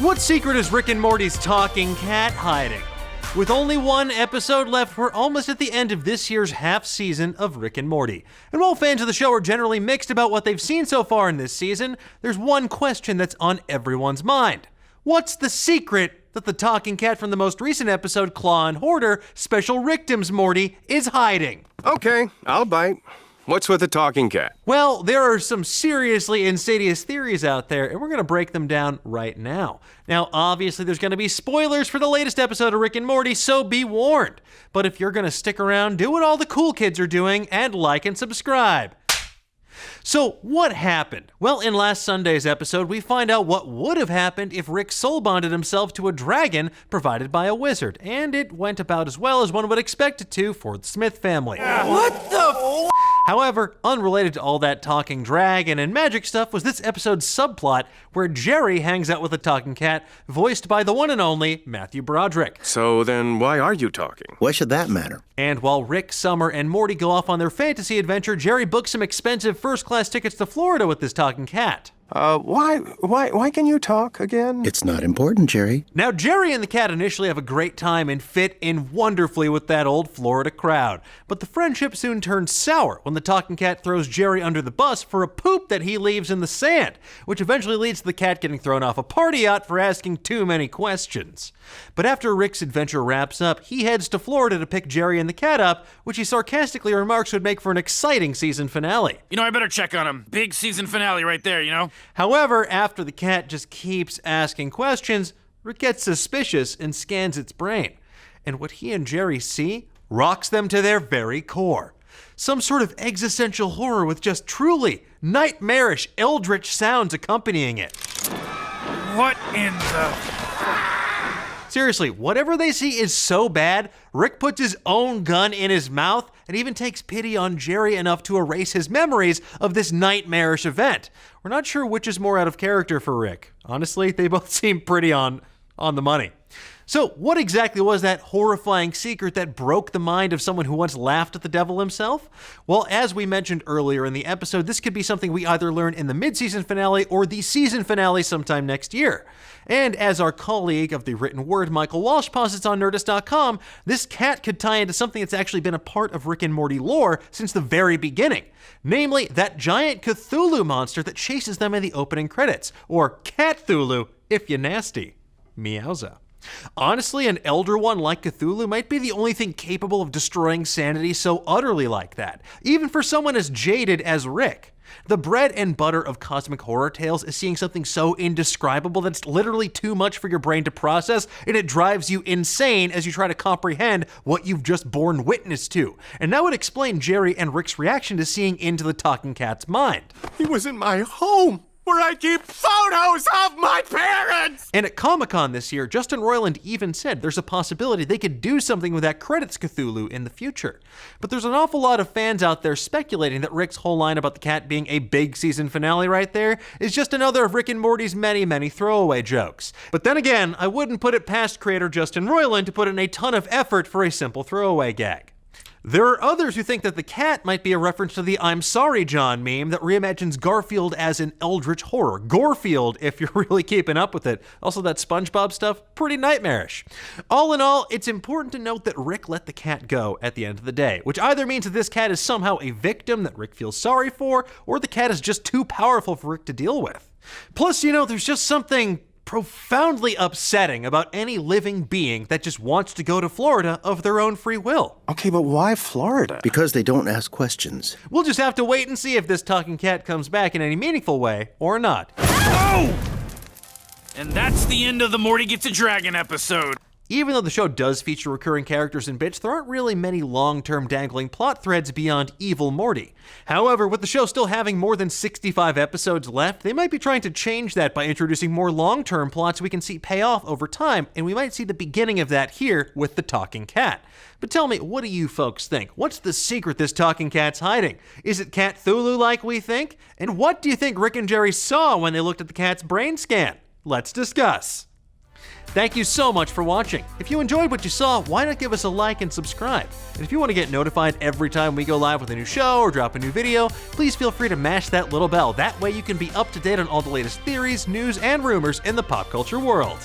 What secret is Rick and Morty's talking cat hiding? With only one episode left, we're almost at the end of this year's half season of Rick and Morty. And while fans of the show are generally mixed about what they've seen so far in this season, there's one question that's on everyone's mind. What's the secret that the talking cat from the most recent episode, Claw and Hoarder, Special Rickdums Morty, is hiding? Okay, I'll bite. What's with the talking cat? Well, there are some seriously insidious theories out there, and we're going to break them down right now. Now, obviously, there's going to be spoilers for the latest episode of Rick and Morty, so be warned. But if you're going to stick around, do what all the cool kids are doing and like and subscribe. So, what happened? Well, in last Sunday's episode, we find out what would have happened if Rick soul bonded himself to a dragon provided by a wizard, and it went about as well as one would expect it to for the Smith family. What the However, unrelated to all that talking dragon and magic stuff was this episode's subplot where Jerry hangs out with a talking cat voiced by the one and only Matthew Broderick. So then why are you talking? Why should that matter? And while Rick, Summer, and Morty go off on their fantasy adventure, Jerry books some expensive first-class tickets to Florida with this talking cat. Why can you talk again? It's not important, Jerry. Now, Jerry and the cat initially have a great time and fit in wonderfully with that old Florida crowd. But the friendship soon turns sour when the talking cat throws Jerry under the bus for a poop that he leaves in the sand, which eventually leads to the cat getting thrown off a party yacht for asking too many questions. But after Rick's adventure wraps up, he heads to Florida to pick Jerry and the cat up, which he sarcastically remarks would make for an exciting season finale. You know, I better check on him. Big season finale right there, you know? However, after the cat just keeps asking questions, Rick gets suspicious and scans its brain. And what he and Jerry see rocks them to their very core. Some sort of existential horror with just truly nightmarish, eldritch sounds accompanying it. What in the... Seriously, whatever they see is so bad, Rick puts his own gun in his mouth and even takes pity on Jerry enough to erase his memories of this nightmarish event. We're not sure which is more out of character for Rick. Honestly, they both seem pretty on the money. So what exactly was that horrifying secret that broke the mind of someone who once laughed at the devil himself? Well, as we mentioned earlier in the episode, this could be something we either learn in the mid-season finale or the season finale sometime next year. And as our colleague of the written word, Michael Walsh, posits on Nerdist.com, this cat could tie into something that's actually been a part of Rick and Morty lore since the very beginning. Namely, that giant Cthulhu monster that chases them in the opening credits, or Cthulhu, if you're nasty. Meowza. Honestly, an elder one like Cthulhu might be the only thing capable of destroying sanity so utterly like that, even for someone as jaded as Rick. The bread and butter of cosmic horror tales is seeing something so indescribable that it's literally too much for your brain to process, and it drives you insane as you try to comprehend what you've just borne witness to. And that would explain Jerry and Rick's reaction to seeing into the talking cat's mind. He was in my home, where I keep photos of my parents! And at Comic-Con this year, Justin Roiland even said there's a possibility they could do something with that credits Cthulhu in the future. But there's an awful lot of fans out there speculating that Rick's whole line about the cat being a big season finale right there is just another of Rick and Morty's many, many throwaway jokes. But then again, I wouldn't put it past creator Justin Roiland to put in a ton of effort for a simple throwaway gag. There are others who think that the cat might be a reference to the I'm Sorry John meme that reimagines Garfield as an eldritch horror. Garfield, if you're really keeping up with it. Also, that SpongeBob stuff, pretty nightmarish. All in all, it's important to note that Rick let the cat go at the end of the day, which either means that this cat is somehow a victim that Rick feels sorry for, or the cat is just too powerful for Rick to deal with. Plus, you know, there's just something profoundly upsetting about any living being that just wants to go to Florida of their own free will. Okay, but why Florida? Because they don't ask questions. We'll just have to wait and see if this talking cat comes back in any meaningful way or not. Oh! And that's the end of the Morty Gets a Dragon episode. Even though the show does feature recurring characters and bits, there aren't really many long-term dangling plot threads beyond Evil Morty. However, with the show still having more than 65 episodes left, they might be trying to change that by introducing more long-term plots we can see pay off over time, and we might see the beginning of that here with the talking cat. But tell me, what do you folks think? What's the secret this talking cat's hiding? Is it Cthulhu like we think? And what do you think Rick and Jerry saw when they looked at the cat's brain scan? Let's discuss. Thank you so much for watching. If you enjoyed what you saw, why not give us a like and subscribe? And if you want to get notified every time we go live with a new show or drop a new video, please feel free to mash that little bell. That way you can be up to date on all the latest theories, news, and rumors in the pop culture world.